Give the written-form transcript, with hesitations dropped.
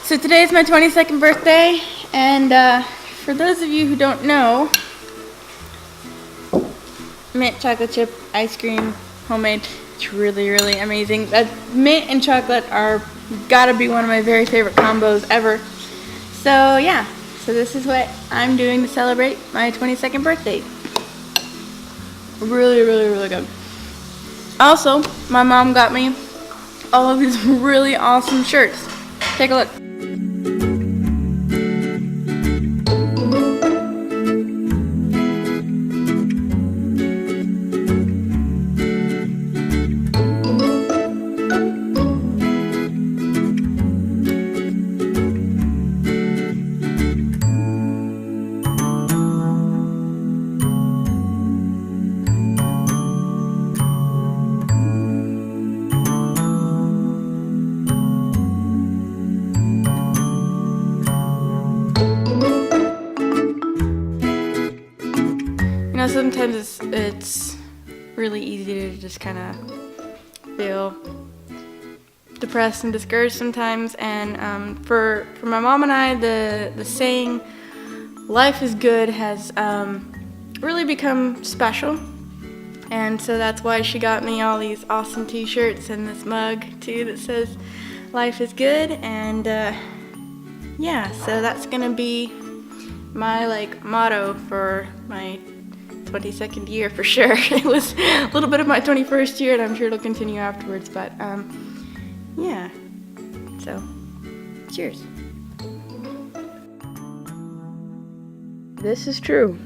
So today is my 22nd birthday, and for those of you who don't know, mint chocolate chip ice cream, homemade. It's really, really amazing. Mint and chocolate are gotta be one of my very favorite combos ever. So yeah, so this is what I'm doing to celebrate my 22nd birthday. Really, really, really good. Also, my mom got me all of these really awesome shirts. Take a look. You know, sometimes it's really easy to just kind of feel depressed and discouraged sometimes, and for my mom and I, the saying "life is good" has really become special, and so that's why she got me all these awesome t-shirts and this mug too that says "life is good." And yeah, so that's gonna be my motto for my 22nd year for sure. It was a little bit of my 21st year, and I'm sure it'll continue afterwards, but yeah, so cheers. This is true.